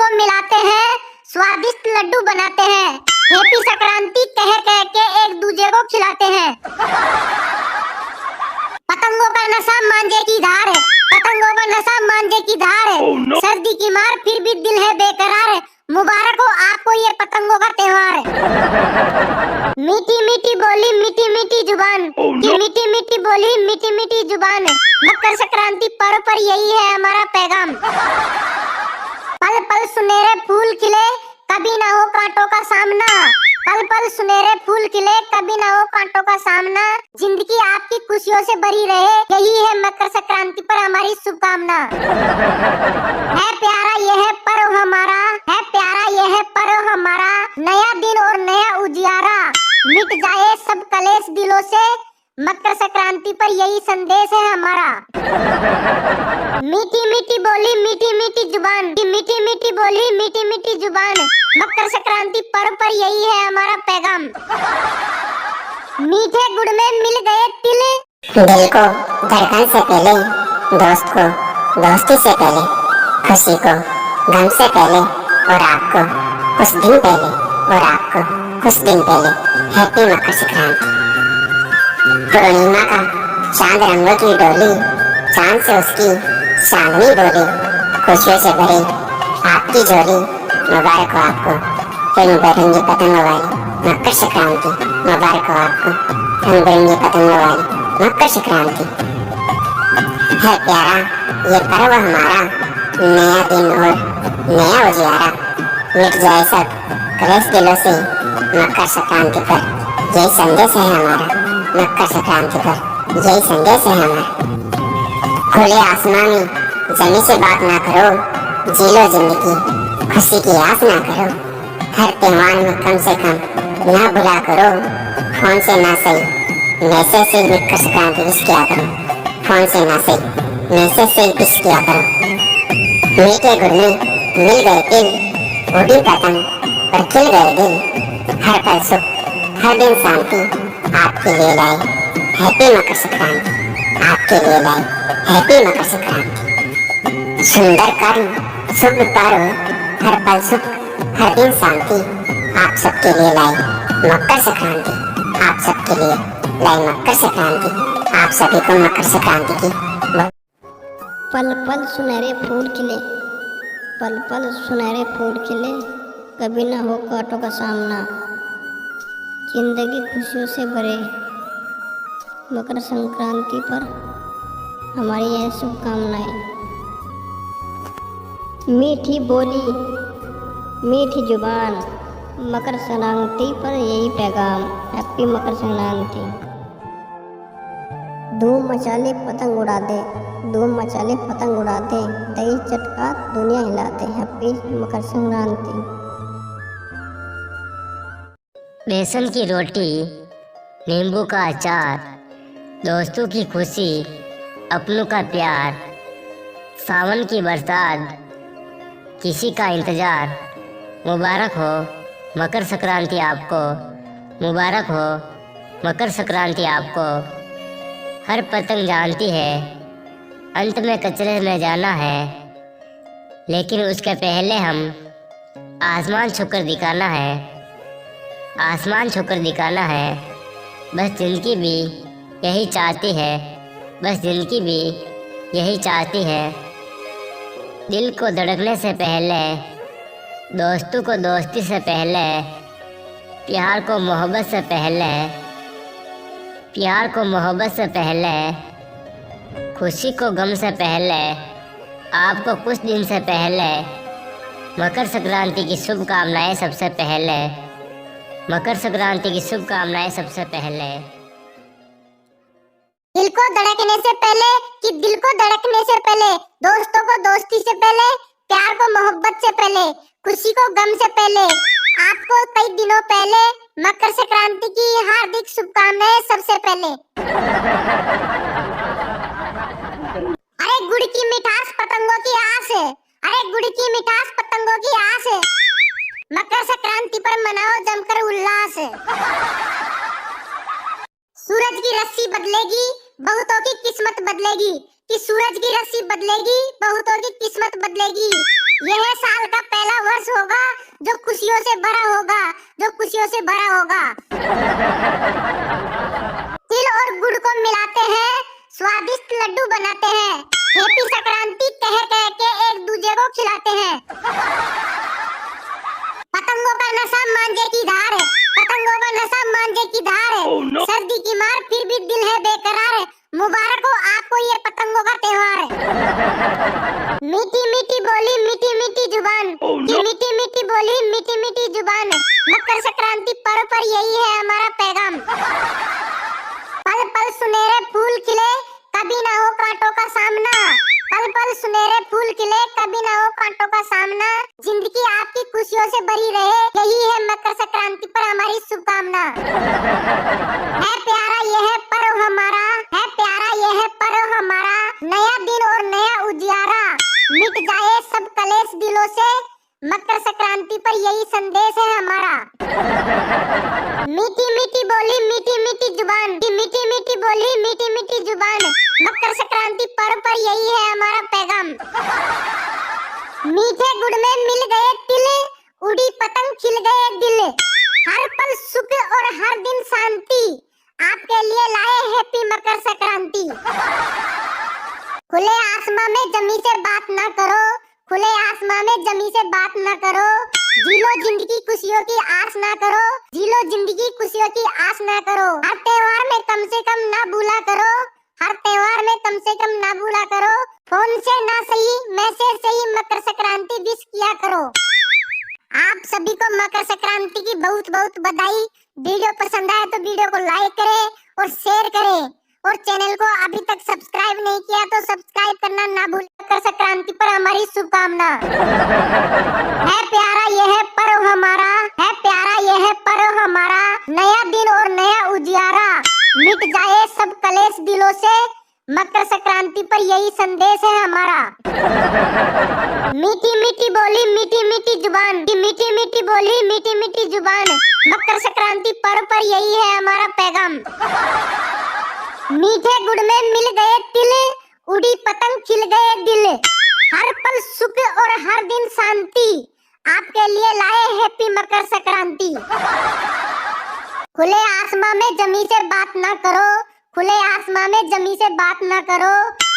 को मिलाते हैं, स्वादिष्ट लड्डू बनाते हैं, हैप्पी संक्रांति कह कह के एक दूसरे को खिलाते हैं। पतंगों का नशा मांझे की धार, पतंगों का नशा मांझे की धार। सर्दी की मार फिर भी दिल है बेकरार, मुबारक हो आपको ये पतंगों का त्योहार। मीठी मीठी बोली मीठी मीठी जुबान, मीठी मीठी बोली मीठी मीठी जुबान। मकर संक्रांति पर्व पर यही है हमारा पैगाम। पल पल सुनहरे फूल खिले, कभी ना हो कांटों का सामना। पल पल सुनहरे फूल खिले, कभी ना हो कांटों का सामना। जिंदगी आपकी खुशियों से भरी रहे, यही है मकर संक्रांति पर हमारी शुभकामना। है प्यारा यह है पर्व हमारा, है प्यारा यह है पर्व हमारा। नया दिन और नया उजियारा, मिट जाए सब कलेश दिलों से। मकर संक्रांति पर यही संदेश है हमारा। मीठी मीठी बोली मीठी मीठी जुबान, मीठी मीठी बोली मीठी मीठी जुबान। मकर संक्रांति पर्व पर यही है हमारा पैगाम। मीठे गुड़ में मिल गए तिल, दिल को धड़कन से पहले, दोस्त को दोस्ती से पहले, खुशी को गम से पहले, और आपको कुछ दिन पहले, और आपको कुछ दिन पहले हैप्पी मकर संक्रांति। पूर्णिमा का चांद रंगों की डोली, चांद से उसकी चांदनी बोली। खुशियों से भरी आपकी झोली, मुबारक हो आपको रंग बिरंगी पतंगों वाली मकर संक्रांति। मुबारक हो आपको रंग बिरंगी पतंगों वाली मकर संक्रांति। है प्यारा ये पर्व हमारा, नया दिन और नया उजियारा। मिट जाए सब कलेश दिलों से, मकर संक्रांति पर यही संदेश है हमारा। मकर संक्रांति पर यही संदेश है हमारा। खुले आसमान में जमी से बात ना करो, जी लो जिंदगी खुशी की आस ना करो। हर त्योहार में कम से कम ना भुला करो, फोन से ना सही मैसेज से मकर संक्रांति विश किया करो। फोन से ना सही मैसेज से विश किया करो। मीठे गुड़ में मिल गए तिल, उड़ी पतंग पर खिल गए दिल। हर पल सुख हर दिन शांति आपके लिए लाए हैप्पी मकर संक्रांति। आपके लिए लाए हैप्पी मकर संक्रांति। सुंदर कर्म शुभ पर्व, हर पल सुख हर दिन शांति आप सबके लिए लाए मकर संक्रांति। आप सबके लिए लाए मकर संक्रांति। आप सभी को मकर संक्रांति की। पल पल सुनहरे फूल खिले, पल पल सुनहरे फूल खिले, कभी ना हो कांटों का सामना। जिंदगी खुशियों से भरे, मकर संक्रांति पर हमारी यह शुभकामनाएं। मीठी बोली मीठी जुबान, मकर संक्रांति पर यही पैगाम। हैप्पी मकर संक्रांति। धूम मचाले पतंग उड़ा दे, धूम मचाले पतंग उड़ा दे, दही चटका दुनिया हिला दे। हैप्पी मकर संक्रांति। बेसन की रोटी, नींबू का अचार, दोस्तों की खुशी, अपनों का प्यार, सावन की बरसात, किसी का इंतजार। मुबारक हो मकर संक्रांति आपको, मुबारक हो मकर संक्रांति आपको। हर पतंग जानती है अंत में कचरे में जाना है, लेकिन उसके पहले हम आसमान छूकर दिखाना है, आसमान छूकर दिखाना है। बस जिंदगी भी यही चाहती है, बस जिंदगी भी यही चाहती है। दिल को धड़कने से पहले, दोस्तों को दोस्ती से पहले, प्यार को मोहब्बत से पहले, प्यार को मोहब्बत से पहले, खुशी को गम से पहले, आपको कुछ दिन से पहले मकर संक्रांति की शुभकामनाएं सबसे पहले। मकर संक्रांति की शुभकामनाएं सबसे पहले। दिल को धड़कने से पहले, कि दिल को धड़कने से पहले, दोस्तों को दोस्ती से पहले, प्यार को मोहब्बत से पहले, खुशी को गम से पहले, आपको कई दिनों पहले मकर संक्रांति की हार्दिक शुभकामनाएं सबसे पहले। अरे गुड़ की मिठास पतंगों की आस है, अरे गुड़ की मिठास पतंगों की आस है। मकर संक्रांति पर मनाओ जमकर उल्लास। सूरज की रस्सी बदलेगी, बहुतों की किस्मत बदलेगी। कि सूरज की रस्सी बदलेगी, बहुतों की किस्मत बदलेगी। यह साल का पहला वर्ष होगा जो खुशियों से भरा होगा, जो खुशियों से भरा होगा। तिल और गुड़ को मिलाते हैं, स्वादिष्ट लड्डू बनाते हैं, हैप्पी संक्रांति कह कह के एक दूसरे को खिलाते हैं। पतंगों का नशा मांझे की धार है, पतंगों का नशा मांझे की धार है। सर्दी की मार फिर भी दिल है बेकरार है, मुबारक हो आपको ये पतंगों का त्योहार है। मीठी मीठी बोली मीठी मीठी जुबान, ये मीठी मीठी बोली मीठी मीठी जुबान, मकर संक्रांति पर्व पर यही है हमारा पैगाम। पल पल सुनहरे फूल खिले, कभी ना हो कांटों का सामना, पल पल सुनहरे फूल खिले, कभी ना हो कांटों का सामना। जिंदगी आपकी खुशियों से भरी रहे, यही है मकर संक्रांति पर हमारी शुभकामना। है प्यारा यह पर्व हमारा, है प्यारा यह पर्व हमारा, नया दिन और नया उजियारा, मिट जाए सब कलेश दिलों से, मकर संक्रांति पर यही संदेश है हमारा। मीठी मीठी बोली मीठी मीठी जुबान, मीठी मीठी बोली मीठी मीठी जुबान, मकर संक्रांति पर्व पर यही है हमारा पैगाम। मीठे गुड़ में मिल गए तिल, उड़ी पतंग खिल गए दिल, हर पल सुख और हर दिन शांति, आपके लिए लाए हैप्पी मकर संक्रांति। खुले आसमां में जमी से बात ना करो, खुले आसमां में जमी से बात ना करो, जीलो जिंदगी खुशियों की आस ना करो, जीलो जिंदगी खुशियों की आस ना करो। हर त्योहार में कम से कम ना भूला करो, हर त्योहार में कम से कम ना भूला करो, फोन से ना सही मैसेज से ही मकर संक्रांति विश किया करो। आप सभी को मकर संक्रांति की बहुत बहुत बधाई। वीडियो पसंद आए तो वीडियो को लाइक करें और शेयर करें, और चैनल को अभी तक सब्सक्राइब नहीं किया तो सब्सक्राइब करना ना भूलें। मकर संक्रांति पर हमारी शुभकामना। है प्यारा यह पर्व हमारा, है प्यारा यह पर्व हमारा, नया दिन और नया उजियारा, मिट जाए सब कलेश दिलों से, मकर संक्रांति पर यही संदेश है हमारा। मीठी मीठी बोली मीठी मीठी जुबान, मीठी मीठी बोली मीठी मीठी जुबान, मकर संक्रांति पर्व पर यही है हमारा पैगाम। मीठे गुड़ में मिल गए तिल, उड़ी पतंग खिल गए दिल, हर पल सुख और हर दिन शांति, आपके लिए लाए हैप्पी मकर संक्रांति। खुले आसमां में जमी से बात ना करो, खुले आसमां में जमी से बात ना करो,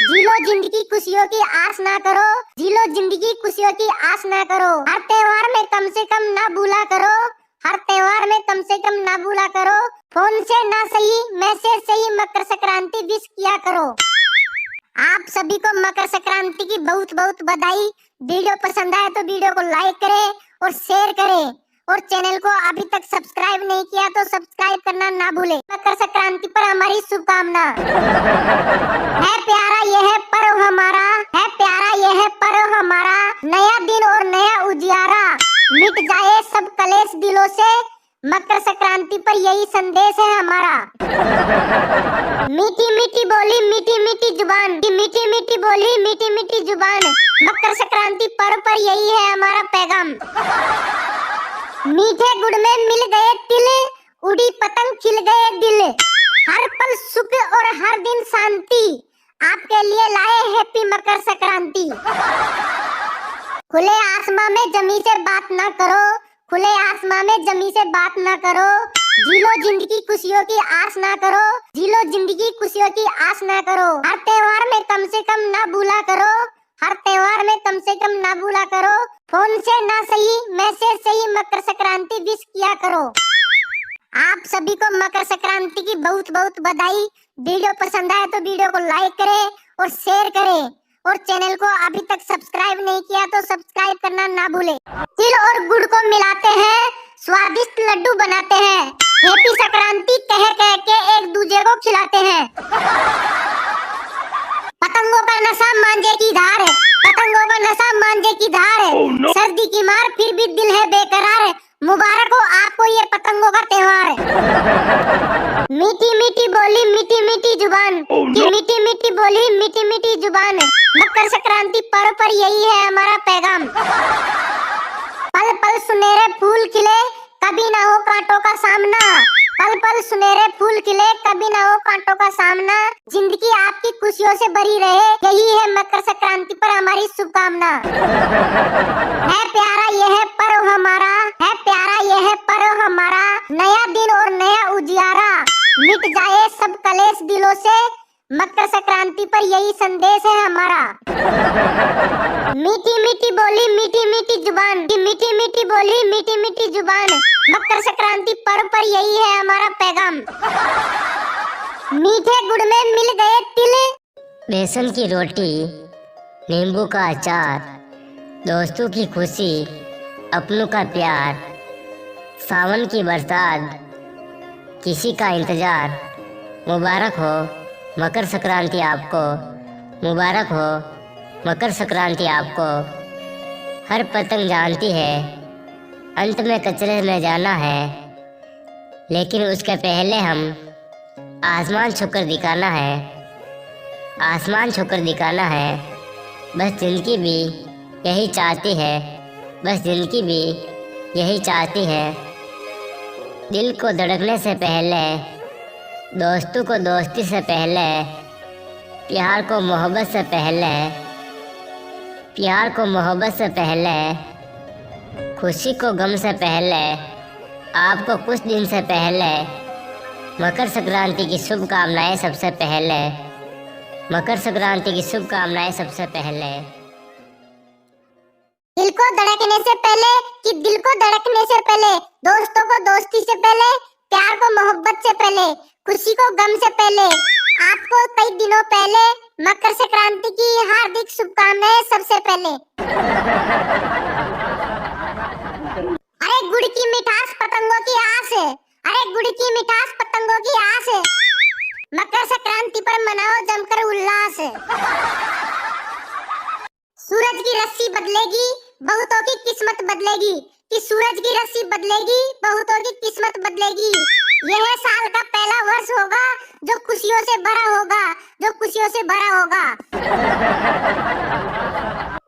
जीलो जिंदगी खुशियों की आस ना करो, जीलो जिंदगी खुशियों की आस ना करो। हर त्योहार में कम से कम ना भूला करो, हर त्योहार में कम से कम ना भूला करो, फोन से ना सही मैसेज से ही मकर संक्रांति विश किया करो। आप सभी को मकर संक्रांति की बहुत बहुत बधाई। वीडियो पसंद आए तो वीडियो को लाइक करें और शेयर करें, और चैनल को अभी तक सब्सक्राइब नहीं किया तो सब्सक्राइब करना ना भूलें। मकर संक्रांति पर हमारी शुभकामना। है प्यारा यह पर्व हमारा, है प्यारा यह पर्व हमारा, नया दिन और नया उजियारा, मिट जाए सब कलेश दिलों से, मकर संक्रांति पर यही संदेश है हमारा। मीठी मीठी बोली मीठी मीठी जुबान, मीठी मीठी बोली मीठी मीठी जुबान, मकर संक्रांति पर्व पर यही है हमारा पैगाम। मीठे गुड़ में मिल गए तिल, उड़ी पतंग खिल गए दिल, हर पल सुख और हर दिन शांति, आपके लिए लाए हैप्पी मकर संक्रांति। खुले आसमां में जमी से बात ना करो, खुले आसमां में जमी से बात ना करो, जीलो जिंदगी खुशियों की आस ना करो, जीलो जिंदगी खुशियों की आस ना करो। हर त्योहार में कम से कम ना भूला करो, हर त्योहार में कम से कम ना भूला करो, फोन से ना सही मैसेज से ही मकर संक्रांति विश किया करो। आप सभी को मकर संक्रांति की बहुत बहुत बधाई। वीडियो पसंद आए तो वीडियो को लाइक करें और शेयर करें, और चैनल को अभी तक सब्सक्राइब नहीं किया तो सब्सक्राइब करना ना भूलें। तिल और गुड़ को मिलाते हैं, स्वादिष्ट लड्डू बनाते हैं, हैप्पी संक्रांति कह कह के एक दूसरे को खिलाते हैं। पतंगों का नशा मांझे की धार है, पतंगों का नशा मांझे की धार है, सर्दी की मार फिर भी दिल है बेकरार है, मुबारक हो आपको ये पतंगों का त्योहार है। मीठी मीठी बोली मीठी मीठी जुबान, मीठी मीठी बोली मीठी मीठी जुबान, मकर संक्रांति पर्व पर यही है हमारा पैगाम। पल पल सुनहरे फूल खिले, कभी ना हो कांटों का सामना, पल पल सुनहरे फूल खिले, कभी ना हो कांटों का सामना, जिंदगी आपकी खुशियों से भरी रहे, यही है मकर संक्रांति पर हमारी शुभकामना। है प्यारा यह पर्व हमारा, है प्यारा यह पर्व हमारा, नया दिन और नया उजियारा, मिट जाए सब कलेश दिलों से, मकर संक्रांति पर यही संदेश है हमारा। मीठी मीठी बोली मीठी मीठी जुबान, मीठी मीठी बोली मीठी मीठी जुबान, मकर संक्रांति पर्व पर यही है हमारा पैगाम। मीठे गुड़ में मिल गए तिल, बेसन की रोटी, नींबू का अचार, दोस्तों की खुशी, अपनों का प्यार, सावन की बरसात, किसी का इंतजार। मुबारक हो मकर संक्रांति आपको, मुबारक हो मकर संक्रांति आपको। हर पतंग जानती है अंत में कचरे में जाना है, लेकिन उसके पहले हम आसमान छूकर दिखाना है, आसमान छूकर दिखाना है। बस जिंदगी भी यही चाहती है, बस जिंदगी भी यही चाहती है। दिल को धड़कने से पहले, दोस्तों को दोस्ती से पहले, प्यार को मोहब्बत से पहले, प्यार को मोहब्बत से पहले, खुशी को गम से पहले, आपको कुछ दिन से पहले मकर संक्रांति की शुभकामनाएं सबसे पहले, मकर संक्रांति की शुभकामनाएं सबसे पहले। दिल को धड़कने से पहले, कि दिल को धड़कने से पहले, दोस्तों को दोस्ती से पहले, प्यार को मोहब्बत से पहले, खुशी को गम से पहले, आपको कई दिनों पहले मकर संक्रांति की हार्दिक शुभकामनाएं सबसे पहले। अरे गुड़ की मिठास पतंगों की आस है, अरे गुड़ की मिठास पतंगों की आस है, मकर संक्रांति पर मनाओ जमकर उल्लास। सूरज की रस्सी बदलेगी, बहुतों की किस्मत बदलेगी, कि सूरज की रस्सी बदलेगी, बहुतों की किस्मत बदलेगी। यह साल का पहला वर्ष होगा जो खुशियों से भरा होगा, जो खुशियों से भरा होगा।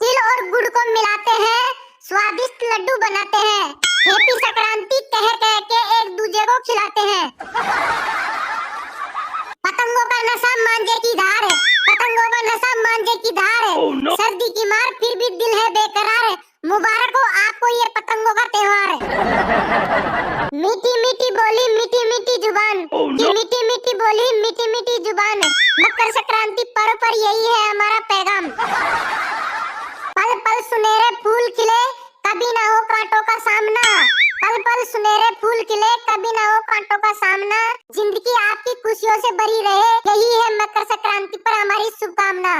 तिल और गुड़ को मिलाते हैं, स्वादिष्ट लड्डू बनाते हैं, हैप्पी संक्रांति कह कह के एक दूसरे को खिलाते हैं। पतंगों का नशा मांझे की धार है, पतंगों का नशा मांझे की धार है, सर्दी की मार फिर भी दिल है बेकरार, मुबारक हो आपको ये पतंगों का त्योहार है। मीठी मीठी बोली मीठी मीठी जुबान, मीठी मीठी बोली मीठी मीठी जुबान, मकर संक्रांति पर्व पर यही है हमारा पैगाम। पल पल सुनहरे फूल खिले, कभी ना हो कांटों का सामना, पल पल सुनहरे फूल खिले, कभी ना हो कांटों का सामना, जिंदगी आपकी खुशियों से भरी रहे, यही है मकर संक्रांति पर हमारी शुभकामना।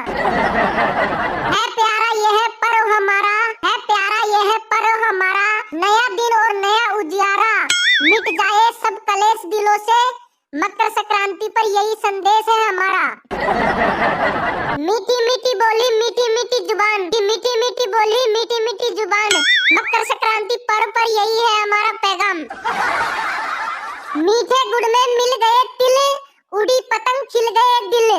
है प्यारा यह पर्व हमारा, है प्यारा यह पर्व हमारा, नया दिन और नया उजियारा, मिट जाए सब कलेश दिलों से, मकर संक्रांति पर यही संदेश है हमारा। मीठी मीठी बोली मीठी मीठी जुबान, मीठी मीठी बोली मीठी मीठी जुबान, मकर संक्रांति पर्व पर यही है हमारा पैगाम। मीठे गुड़ में मिल गए तिल, उड़ी पतंग खिल गए दिल,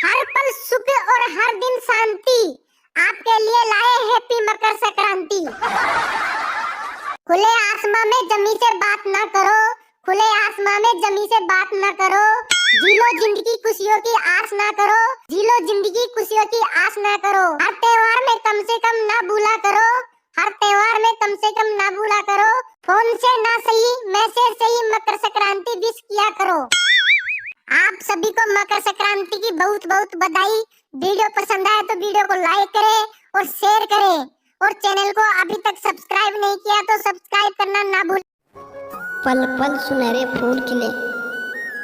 हर पल सुख और हर दिन शांति, आपके लिए लाए हैप्पी मकर संक्रांति। खुले आसमां में जमी से बात ना करो, खुले आसमां में जमी से बात ना करो, जीलो जिंदगी खुशियों की आस ना करो, जीलो जिंदगी खुशियों की आस ना करो। हर त्योहार में कम से कम ना भूला करो, हर त्योहार में कम से कम ना भूला करो, फोन से ना सही मैसेज से ही मकर संक्रांति विश किया करो। आप सभी को मकर संक्रांति की बहुत बहुत बधाई। वीडियो पसंद आए तो वीडियो को लाइक करें और शेयर करें, और चैनल को अभी तक सब्सक्राइब नहीं किया तो सब्सक्राइब करना ना भूलें। पल पल सुनहरे फूल खिले,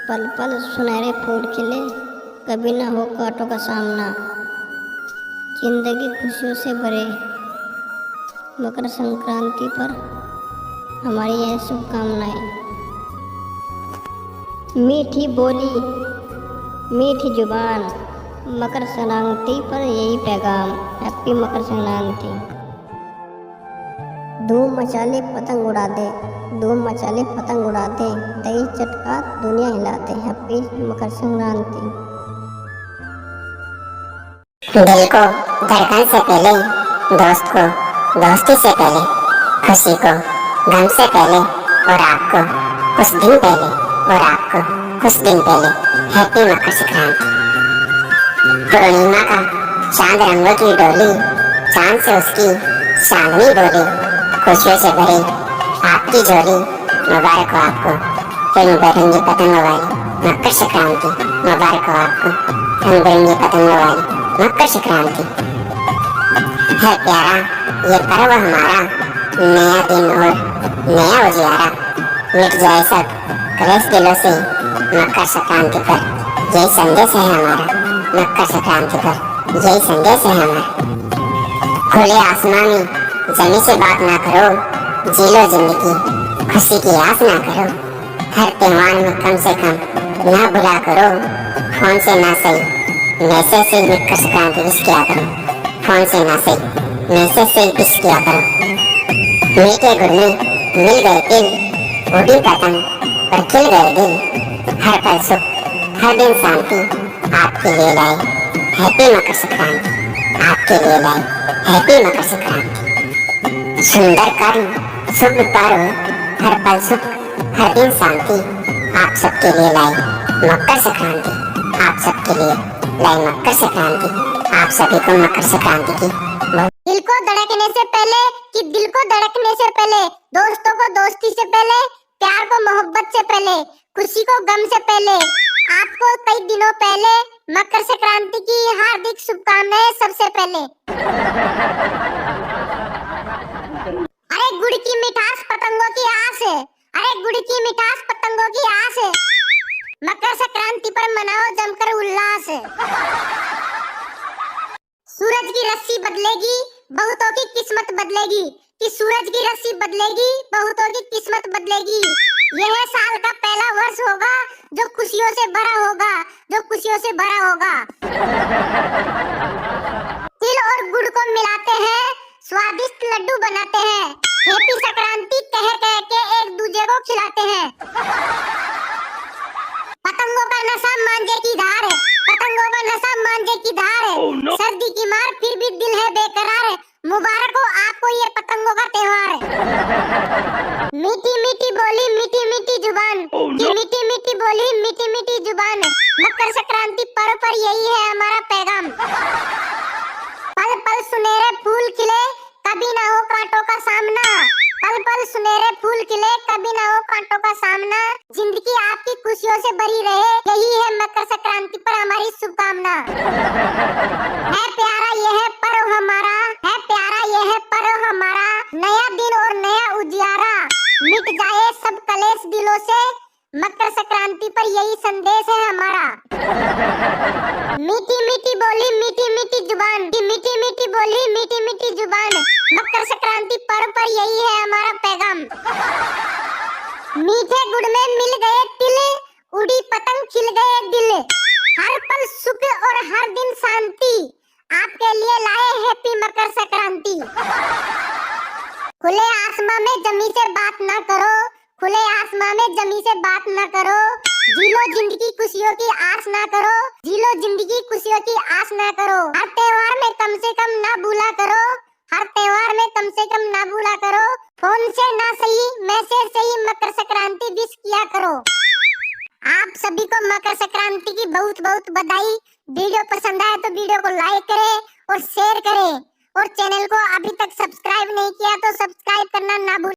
पल पल सुनहरे फूल खिले, कभी ना हो कांटों का सामना, जिंदगी खुशियों से भरे, मकर संक्रांति पर हमारी यह शुभकामनाएं। मीठी बोली मीठी जुबान, मकर संक्रांति पर यही पैगाम, हैप्पी मकर संक्रांति। धूम मचाले पतंग उड़ा दे, धूम मचाले पतंग उड़ा दे, दही चटका दुनिया हिलाते, हैप्पी मकर संक्रांति। दिल को धड़कन से पहले, दोस्त को दोस्ती से पहले, खुशी को गम से पहले, और आपको कुछ दिन पहले और आपको कुछ दिन पहले हैप्पी मकर संक्रांति। पूर्णिमा का चांद रंगों की डोली, चांद से उसकी चांदनी बोली, खुशियों से भरी आपकी झोली। मुबारक हो आपको रंग बिरंगी पतंगों वाली मकर संक्रांति। मुबारक हो आपको रंग बिरंगी पतंगों वाली मकर संक्रांति। है प्यारा ये पर्व हमारा, नया दिन और नया उजियारा। मिट जाए सब कलेश दिलों से मकर संक्रांति पर, यही संदेश है हमारा। मकर संक्रांति पर यही संदेश है हमारा। खुले आसमान में जमी से बात ना करो, जी लो जिंदगी खुशी की आस ना करो। हर त्योहार में कम से कम ना भुला करो, फोन से ना सही मैसेज से मकर संक्रांति विश किया करो। फोन से ना सही मैसेज से विश किया करो। मीठे गुड़ में मिल गए तिल, उड़ी पतंग पर खिल गए दिल। हर पल सुख हर दिन शांति आपके लिए लाए हैप्पी मकर संक्रांति। आपके लिए लाए हैप्पी मकर संक्रांति। सुंदर कर्म शुभ पर्व, हर पल सुख हर दिन शांति आप सबके लिए लाए मकर संक्रांति। आप सबके लिए लाए मकर संक्रांति। आप सभी को मकर संक्रांति की दिल को धड़कने से पहले कि दिल को धड़कने से पहले, दोस्तों को दोस्ती से पहले, प्यार को मोहब्बत से पहले, खुशी को गम से पहले, आपको कई दिनों पहले मकर संक्रांति की हार्दिक शुभकामनाएं सबसे पहले। अरे गुड़ की मिठास पतंगों की आस है, अरे गुड़ की मिठास पतंगों की आस है। मकर संक्रांति पर मनाओ जमकर उल्लास है। सूरज की रस्सी बदलेगी बहुतों की किस्मत बदलेगी, कि सूरज की रस्सी बदलेगी बहुतों की किस्मत बदलेगी। यह साल का पहला वर्ष होगा जो खुशियों से भरा होगा, जो खुशियों से भरा होगा। तिल और गुड़ को मिलाते हैं, स्वादिष्ट लड्डू बनाते हैं। हैप्पी संक्रांति कह कह के एक दूसरे को खिलाते हैं। पतंगों का नशा मांझे की धार है, पतंगों का नशा मांझे की धार है। सर्दी की मार फिर भी दिल है बेकरार है। मुबारक हो आपको ये पतंगों का त्योहार है। मीठी मीठी बोली मीठी मीठी जुबान, की मीठी मीठी बोली मीठी मीठी जुबान। मकर संक्रांति पर्व पर यही है हमारा पैगाम। पल पल सुनहरे फूल खिले, कभी ना हो कांटों का सामना। पल पल सुनहरे फूल खिले, कभी ना हो कांटों का सामना। जिंदगी आपकी खुशियों से भरी रहे, यही है मकर संक्रांति पर हमारी शुभकामना। है प्यारा यह पर्व हमारा, है प्यारा यह पर्व हमारा। नया दिन और नया उजियारा, मिट जाए सब कलेश दिलों से। मकर संक्रांति पर यही संदेश है हमारा। मीठी मीठी बोली मीठी मीठी जुबान, की मीठी मीठी बोली मीठी मीठी जुबान। मकर संक्रांति पर्व पर यही है हमारा पैगाम। मीठे गुड़ में मिल गए तिल, उड़ी पतंग खिल गए दिल। हर पल सुख और हर दिन शांति आपके लिए लाए हैप्पी मकर संक्रांति। खुले आसमां में जमी से बात ना करो, खुले आसमां में जमी से बात ना करो। जी लो जिंदगी खुशियों की आस ना करो, जी लो जिंदगी खुशियों की आस ना करो। हर त्योहार में कम से कम ना भूला करो, हर त्योहार में कम से कम ना भूला करो। फोन से ना सही मैसेज से ही मकर संक्रांति विश किया करो। आप सभी को मकर संक्रांति की बहुत बहुत बधाई। वीडियो पसंद आए तो वीडियो को लाइक करें और शेयर करें, और चैनल को अभी तक सब्सक्राइब नहीं किया तो सब्सक्राइब करना ना भूलें।